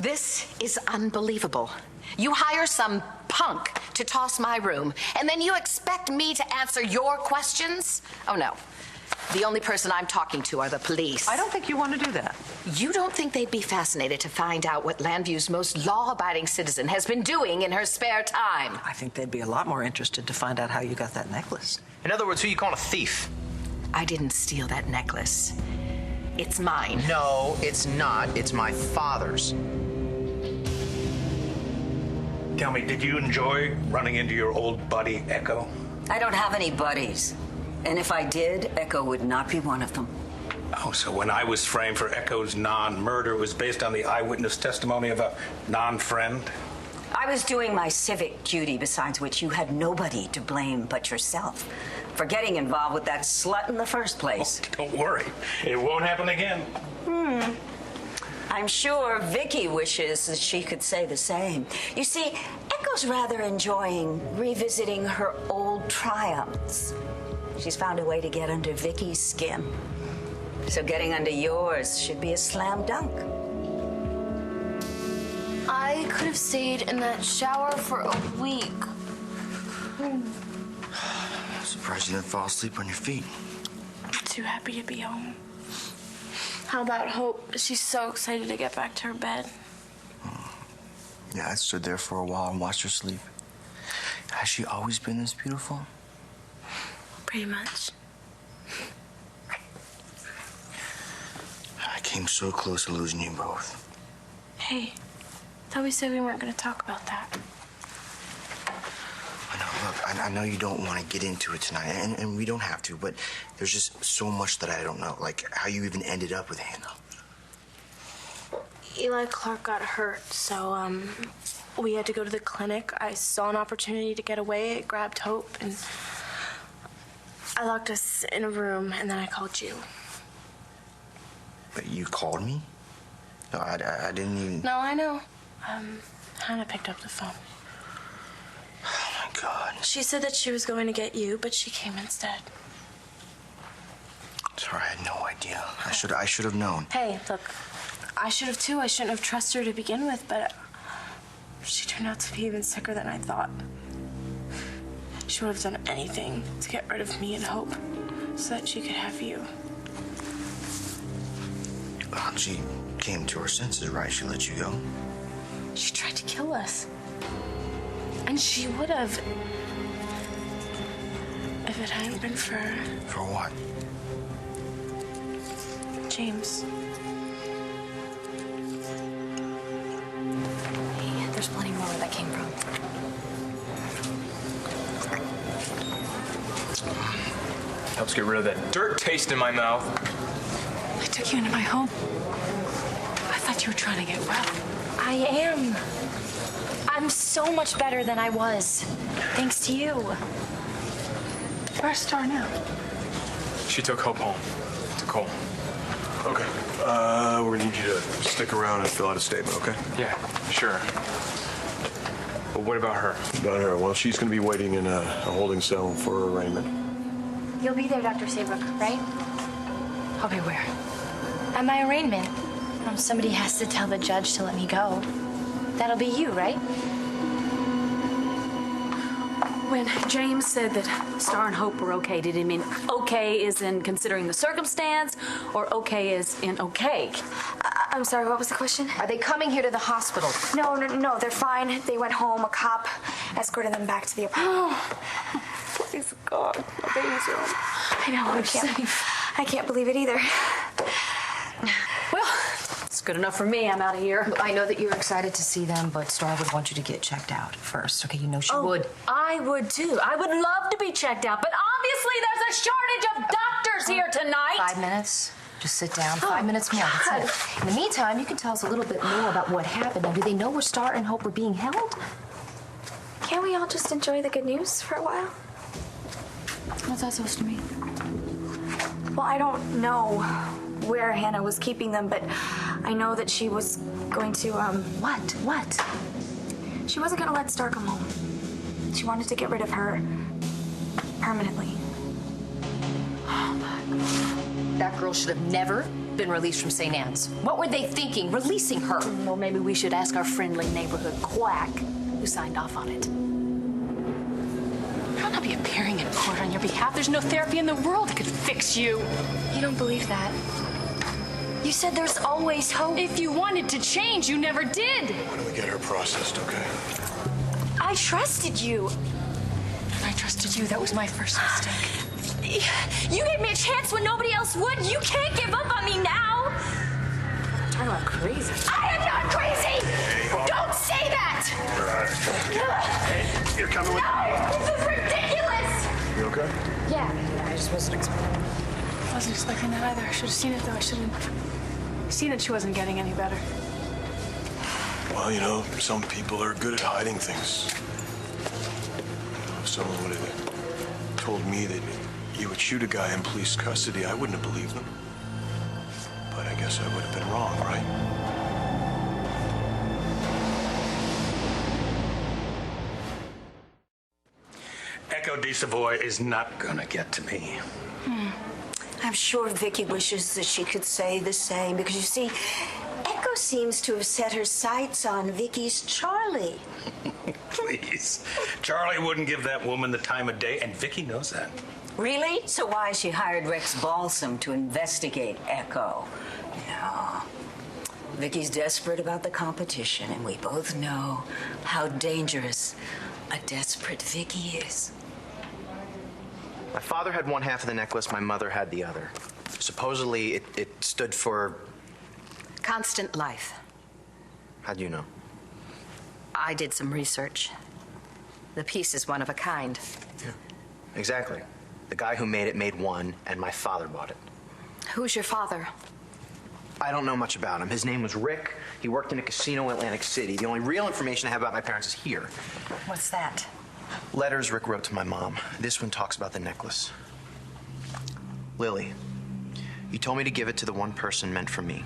This is unbelievable. You hire some punk to toss my room, and then you expect me to answer your questions? Oh, no. The only person I'm talking to are the police. I don't think you want to do that. You don't think they'd be fascinated to find out what Landview's most law-abiding citizen has been doing in her spare time? I think they'd be a lot more interested to find out how you got that necklace. In other words, who you calling a thief? I didn't steal that necklace. It's mine. No, it's not. It's my father's. Tell me, did you enjoy running into your old buddy, Echo? I don't have any buddies. And if I did, Echo would not be one of them. Oh, so when I was framed for Echo's non-murder, it was based on the eyewitness testimony of a non-friend? I was doing my civic duty, besides which you had nobody to blame but yourself for getting involved with that slut in the first place. Oh, don't worry. It won't happen again. I'm sure Vicky wishes that she could say the same. You see, Echo's rather enjoying revisiting her old triumphs. She's found a way to get under Vicky's skin. So getting under yours should be a slam dunk. I could have stayed in that shower for a week. Surprised you didn't fall asleep on your feet. Too happy to be home. How about Hope? She's so excited to get back to her bed. Yeah, I stood there for a while and watched her sleep. Has she always been this beautiful? Pretty much. I came so close to losing you both. Hey, thought we said we weren't going to talk about that. I know, look, I know you don't want to get into it tonight, and we don't have to, but there's just so much that I don't know, like how you even ended up with Hannah. Eli Clark got hurt, so, we had to go to the clinic. I saw an opportunity to get away. I grabbed Hope, and I locked us in a room, and then I called you. But you called me? No, I didn't even... No, I know. Hannah picked up the phone. Oh, my God. She said that she was going to get you, but she came instead. Sorry, I had no idea. I should have known. Hey, look, I should have too. I shouldn't have trusted her to begin with, but she turned out to be even sicker than I thought. She would have done anything to get rid of me and Hope so that she could have you. Well, she came to her senses, right? She let you go. She tried to kill us. And she would have if it hadn't been for... For what? James. Hey, there's plenty more where that came from. Helps get rid of that dirt taste in my mouth. I took you into my home. I thought you were trying to get well. I am. I'm so much better than I was, thanks to you. Where's Star now? She took Hope home to Cole. Okay. We're gonna need you to stick around and fill out a statement, okay? Yeah, sure. But what about her? About her. Well, she's gonna be waiting in a holding cell for arraignment. You'll be there, Dr. Saybrook, right? I'll be where? At my arraignment. Somebody has to tell the judge to let me go. That'll be you, right? When James said that Star and Hope were okay, did he mean okay is in considering the circumstance, or okay is in okay? I'm sorry, what was the question? Are they coming here to the hospital? No, they're fine. They went home. A cop escorted them back to the apartment. Please, God, my baby's home. I know, I can't believe it either. Well, it's good enough for me. I'm out of here. I know that you're excited to see them, but Star would want you to get checked out first. Okay, you know she would. I would too. I would love to be checked out, but obviously there's a shortage of doctors here tonight. 5 minutes. Just sit down. 5 minutes more. That's it. In the meantime, you can tell us a little bit more about what happened. Now, do they know where Star and Hope are being held? Can't we all just enjoy the good news for a while? What's that supposed to mean? Well, I don't know where Hannah was keeping them, but I know that she was going to, What? She wasn't gonna let Star come home. She wanted to get rid of her permanently. That girl should have never been released from St. Anne's. What were they thinking, releasing her? Well, maybe we should ask our friendly neighborhood quack who signed off on it. I'll not be appearing in court on your behalf. There's no therapy in the world that could fix you. You don't believe that? You said there's always hope. If you wanted to change, you never did. Why don't we get her processed, okay? I trusted you. I trusted you. That was my first mistake. You gave me a chance when nobody else would. You can't give up on me now. Talking about crazy. I am not crazy. Don't say that. You're coming with No, this is ridiculous. You okay? Yeah, I just wasn't expecting. I wasn't expecting that either. I should have seen it, though. I should have seen that she wasn't getting any better. Well, you know, some people are good at hiding things. If someone would have told me that you would shoot a guy in police custody, I wouldn't have believed them. But I guess I would have been wrong, right? Echo de Savoy is not gonna get to me. I'm sure Vicky wishes that she could say the same because, you see, Echo seems to have set her sights on Vicky's Charlie. Please. Charlie wouldn't give that woman the time of day, and Vicky knows that. Really? So why she hired Rex Balsam to investigate Echo? No. Vicky's desperate about the competition, and we both know how dangerous a desperate Vicky is. My father had one half of the necklace, my mother had the other. Supposedly, it stood for... Constant life. How do you know? I did some research. The piece is one of a kind. Yeah. Exactly. The guy who made it made one, and my father bought it. Who's your father? I don't know much about him. His name was Rick. He worked in a casino in Atlantic City. The only real information I have about my parents is here. What's that? Letters Rick wrote to my mom. This one talks about the necklace. Lily, you told me to give it to the one person meant for me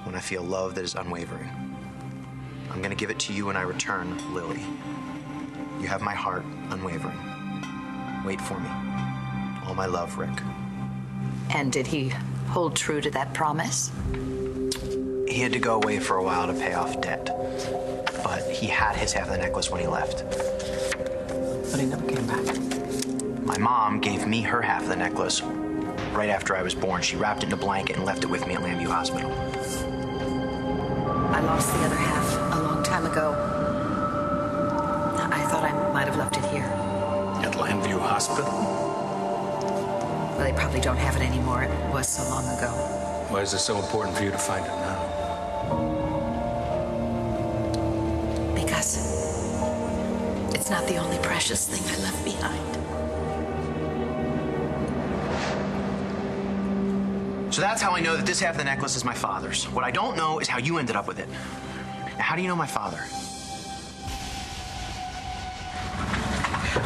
when I feel love that is unwavering. I'm going to give it to you when I return, Lily. You have my heart, unwavering. Wait for me. All my love, Rick. And did he hold true to that promise? He had to go away for a while to pay off debt. But he had his half of the necklace when he left. But he never came back. My mom gave me her half of the necklace right after I was born. She wrapped it in a blanket and left it with me at Lambview Hospital. I lost the other half a long time ago. I thought I might have left it here. At Lambview Hospital? Well, they probably don't have it anymore. It was so long ago. Why is it so important for you to find it now? Because it's not the only precious thing I left behind. So that's how I know that this half of the necklace is my father's. What I don't know is how you ended up with it. Now, how do you know my father?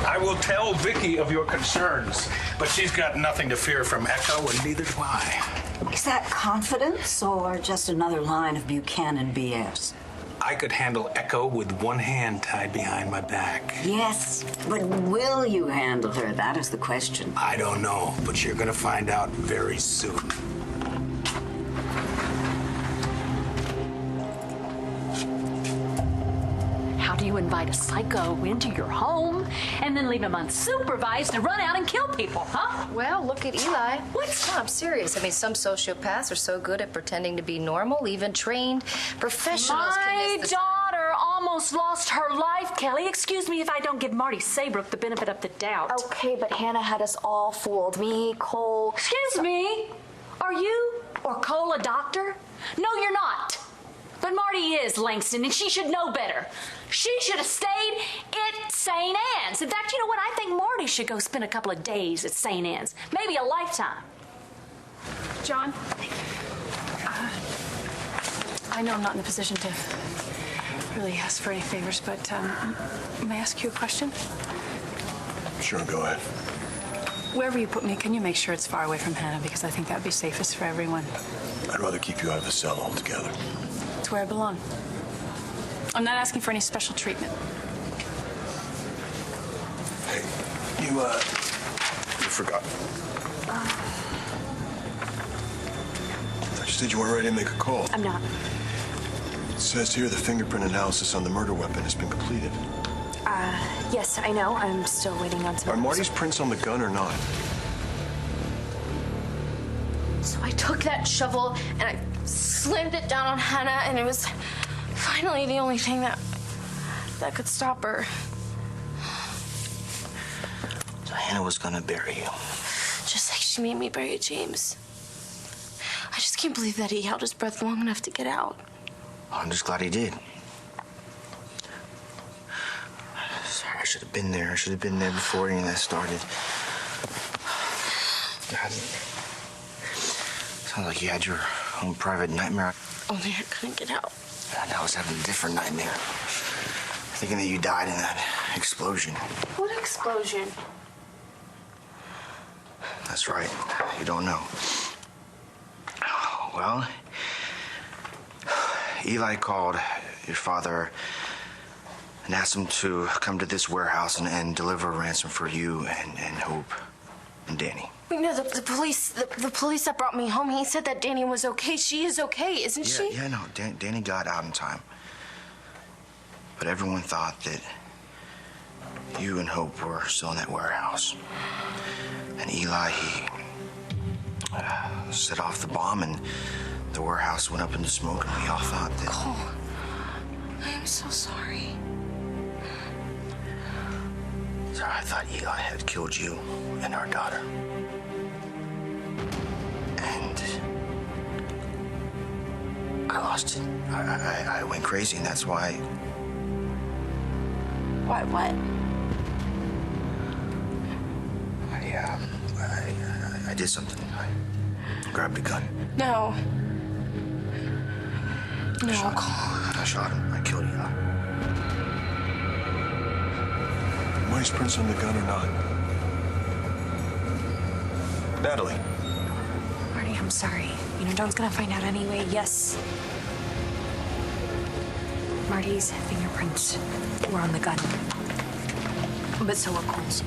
I will tell Vicky of your concerns, but she's got nothing to fear from Echo, and neither do I. Is that confidence or just another line of Buchanan BS? I could handle Echo with one hand tied behind my back. Yes, but will you handle her? That is the question. I don't know, but you're gonna find out very soon. How do you invite a psycho into your home and then leave him unsupervised to run out and kill people, huh? Well, look at Eli. What? No, I'm serious. I mean, some sociopaths are so good at pretending to be normal, even trained professionals My can miss the... daughter almost lost her life, Kelly. Excuse me if I don't give Marty Saybrook the benefit of the doubt. Okay, but Hannah had us all fooled. Me, Cole... Excuse me? Are you or Cole a doctor? No, you're not. But Marty is, Langston, and she should know better. She should have stayed at St. Anne's. In fact, you know what? I think Marty should go spend a couple of days at St. Anne's. Maybe a lifetime. John, I know I'm not in a position to really ask for any favors, but may I ask you a question? Sure, go ahead. Wherever you put me, can you make sure it's far away from Hannah? Because I think that would be safest for everyone. I'd rather keep you out of the cell altogether. It's where I belong. I'm not asking for any special treatment. Hey, you forgot. I just said you weren't ready to make a call. I'm not. It says here the fingerprint analysis on the murder weapon has been completed. Yes, I know. I'm still waiting on some... Are Marty's prints on the gun or not? So I took that shovel and I slammed it down on Hannah, and it was finally the only thing that could stop her. So Hannah was gonna bury you. Just like she made me bury James. I just can't believe that he held his breath long enough to get out. I'm just glad he did. Sorry, I should have been there. I should have been there before any of that started. God. Sounds like you had your own private nightmare. Only I couldn't get out. And I was having a different nightmare. Thinking that you died in that explosion. What explosion? That's right. You don't know. Well, Eli called your father and asked him to come to this warehouse and deliver a ransom for you and Hope and Danny. Wait, no, the police that brought me home, he said that Danny was okay. She is okay, isn't she? Yeah, no, Danny got out in time. But everyone thought that you and Hope were still in that warehouse. And Eli, he set off the bomb, and the warehouse went up into smoke, and we all thought that... Oh, I am so sorry. So I thought Eli had killed you and our daughter. And I lost it. I went crazy, and that's why... What? I did something. I grabbed a gun. No. I shot him. I killed Eli. Marty's prints on the gun or not? Natalie. Marty, I'm sorry. You know, Dawn's gonna find out anyway. Yes. Marty's fingerprints were on the gun. But so were Cole's.